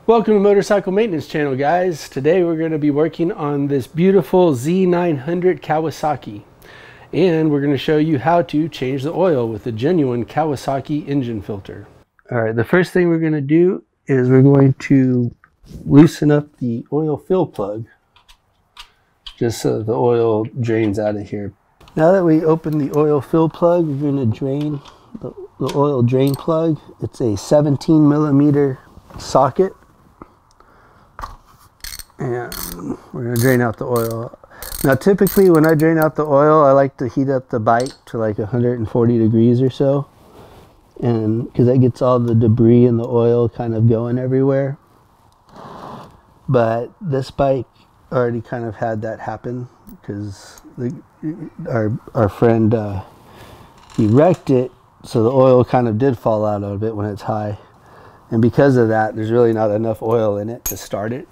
Welcome to Motorcycle Maintenance Channel, guys. Today we're going to be working on this beautiful Z900 Kawasaki, and we're going to show you how to change the oil with a genuine Kawasaki engine filter. Alright, the first thing we're going to do is we're going to loosen up the oil fill plug just so the oil drains out of here. Now that we open the oil fill plug, we're going to drain the oil drain plug. It's a 17 millimeter socket. And we're going to drain out the oil. Now typically when I drain out the oil, I like to heat up the bike to like 140 degrees or so, and because that gets all the debris and the oil kind of going everywhere. But this bike already kind of had that happen because our friend he wrecked it, so the oil kind of did fall out of it when it's high, and because of that there's really not enough oil in it to start it.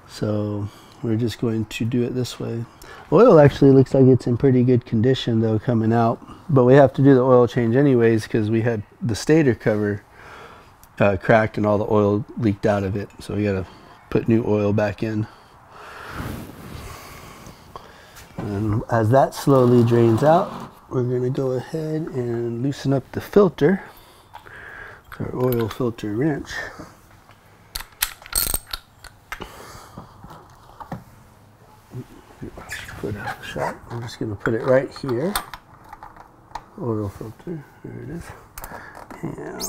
So we're just going to do it this way. Oil actually looks like it's in pretty good condition though coming out, but we have to do the oil change anyways because we had the stator cover cracked and all the oil leaked out of it, so we got to put new oil back in. And as that slowly drains out, we're going to go ahead and loosen up the filter, our oil filter wrench. Put a shot. I'm just going to put it right here. Oil filter. There it is. And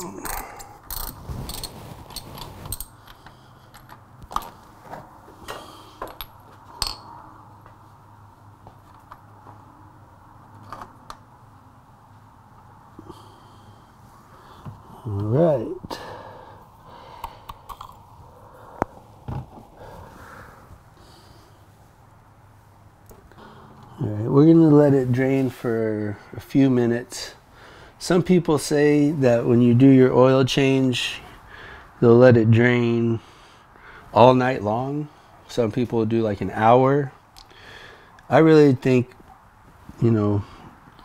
all right. Alright, we're going to let it drain for a few minutes. Some people say that when you do your oil change, they'll let it drain all night long. Some people do like an hour. I really think, you know,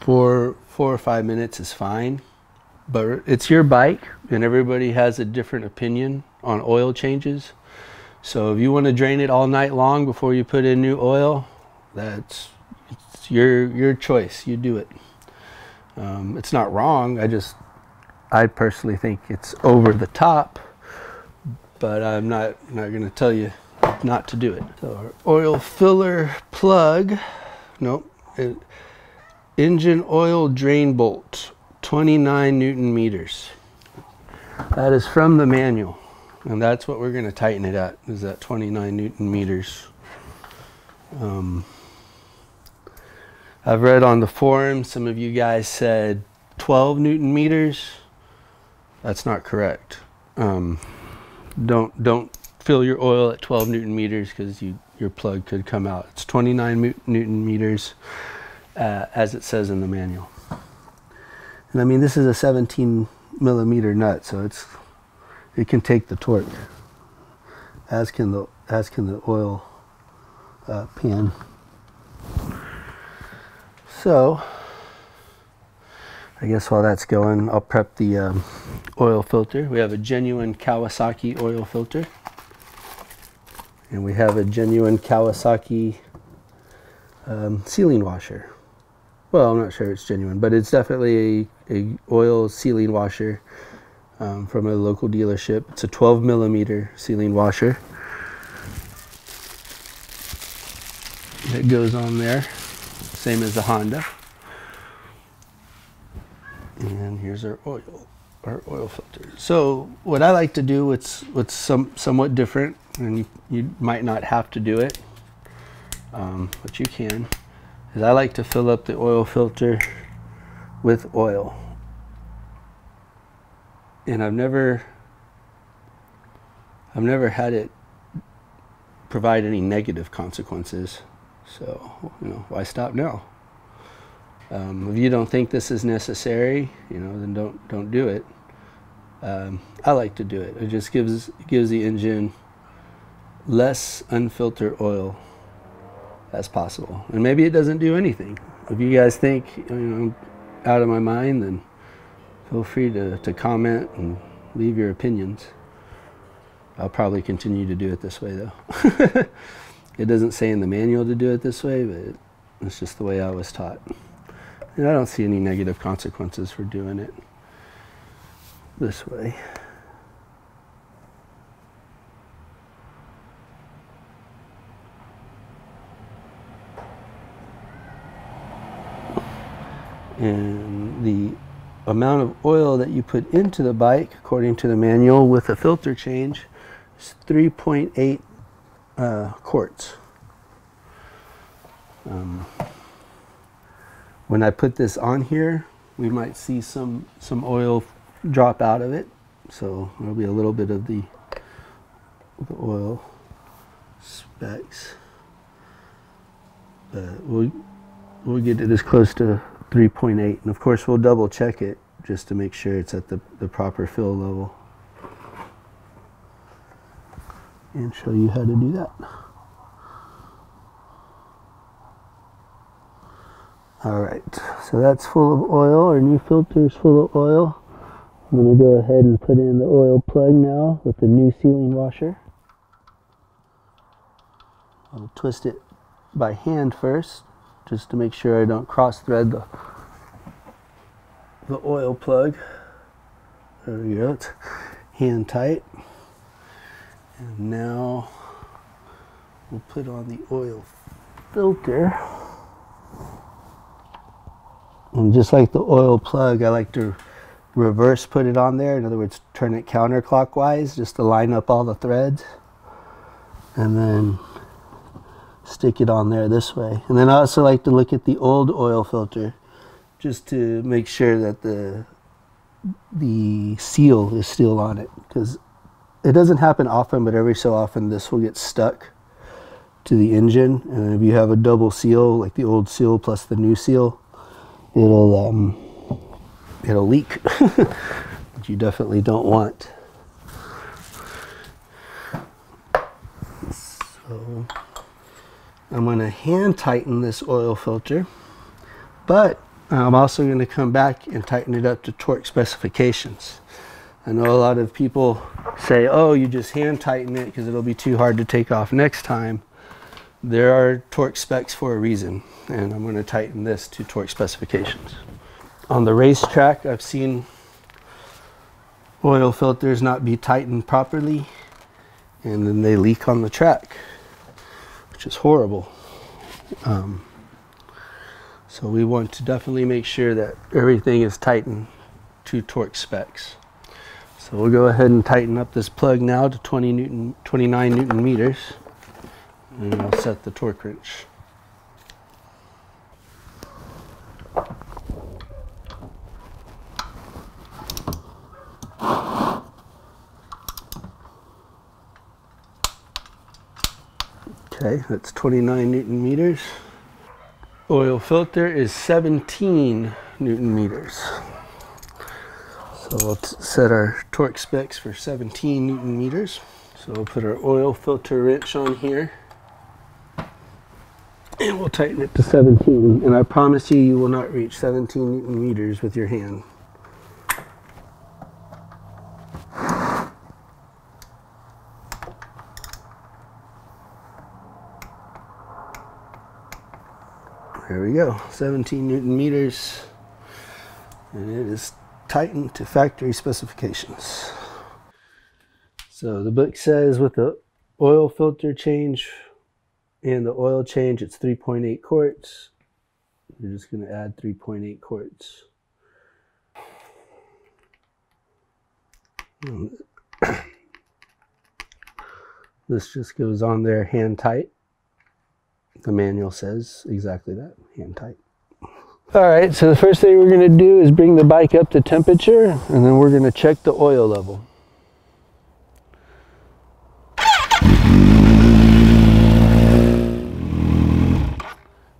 4 or 5 minutes is fine. But it's your bike, and everybody has a different opinion on oil changes. So if you want to drain it all night long before you put in new oil, it's your choice. You do it. It's not wrong. I personally think it's over the top, but I'm not going to tell you not to do it. So our oil filler plug, engine oil drain bolt, 29 Newton meters. That is from the manual, and that's what we're going to tighten it at, is that 29 Newton meters. I've read on the forum, some of you guys said 12 Newton meters. That's not correct. Don't fill your oil at 12 Newton meters because your plug could come out. It's 29 Newton meters as it says in the manual. And I mean, this is a 17 millimeter nut, so it can take the torque, as can the oil pan. So I guess while that's going, I'll prep the oil filter. We have a genuine Kawasaki oil filter, and we have a genuine Kawasaki sealing washer. Well, I'm not sure it's genuine, but it's definitely a oil sealing washer from a local dealership. It's a 12 millimeter sealing washer. It goes on there, same as the Honda. And here's our oil filter. So what I like to do, what's somewhat different, and you might not have to do it, but you can, is I like to fill up the oil filter with oil. And I've never had it provide any negative consequences. So, why stop now? If you don't think this is necessary, then don't do it. I like to do it. It just gives the engine less unfiltered oil as possible, and maybe it doesn't do anything. If you guys think out of my mind, then feel free to comment and leave your opinions. I'll probably continue to do it this way though. It doesn't say in the manual to do it this way, but it's just the way I was taught. And I don't see any negative consequences for doing it this way. And the amount of oil that you put into the bike, according to the manual with a filter change, is 3.8 quarts. When I put this on here, we might see some oil drop out of it, so there'll be a little bit of the oil specks, but we'll get it as close to 3.8, and of course we'll double check it just to make sure it's at the proper fill level and show you how to do that. Alright, so that's full of oil. Our new filter is full of oil. I'm going to go ahead and put in the oil plug now with the new sealing washer. I'll twist it by hand first, just to make sure I don't cross thread the oil plug. There we go, it's hand tight. And now we'll put on the oil filter. And just like the oil plug, I like to reverse put it on there. In other words, turn it counterclockwise just to line up all the threads. And then stick it on there this way. And then I also like to look at the old oil filter just to make sure that the seal is still on it, because it doesn't happen often, but every so often this will get stuck to the engine, and if you have a double seal, like the old seal plus the new seal, it'll leak, which you definitely don't want. So I'm going to hand tighten this oil filter, but I'm also going to come back and tighten it up to torque specifications. I know a lot of people say, oh, you just hand tighten it because it'll be too hard to take off next time. There are torque specs for a reason, and I'm going to tighten this to torque specifications. On the racetrack, I've seen oil filters not be tightened properly, and then they leak on the track, which is horrible. So we want to definitely make sure that everything is tightened to torque specs. So we'll go ahead and tighten up this plug now to 29 Newton meters, and I'll set the torque wrench. Okay, that's 29 Newton meters. Oil filter is 17 Newton meters. So we'll set our torque specs for 17 Newton meters. So we'll put our oil filter wrench on here, and we'll tighten it to 17. And I promise you, you will not reach 17 Newton meters with your hand. There we go, 17 Newton meters, and it is tightened to factory specifications. So the book says with the oil filter change and the oil change, it's 3.8 quarts. You're just going to add 3.8 quarts. This just goes on there hand tight. The manual says exactly that, hand tight. All right, so the first thing we're going to do is bring the bike up to temperature, and then we're going to check the oil level.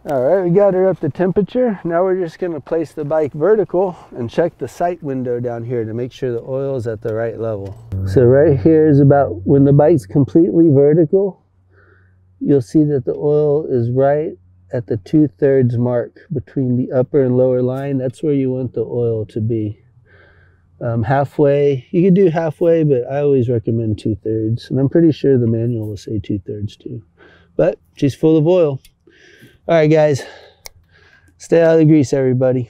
All right, we got her up to temperature. Now we're just going to place the bike vertical and check the sight window down here to make sure the oil is at the right level. So right here is about when the bike's completely vertical. You'll see that the oil is right at the 2/3 mark between the upper and lower line. That's where you want the oil to be. Halfway, you could do halfway, but I always recommend 2/3. And I'm pretty sure the manual will say 2/3 too. But she's full of oil. All right, guys, stay out of the grease, everybody.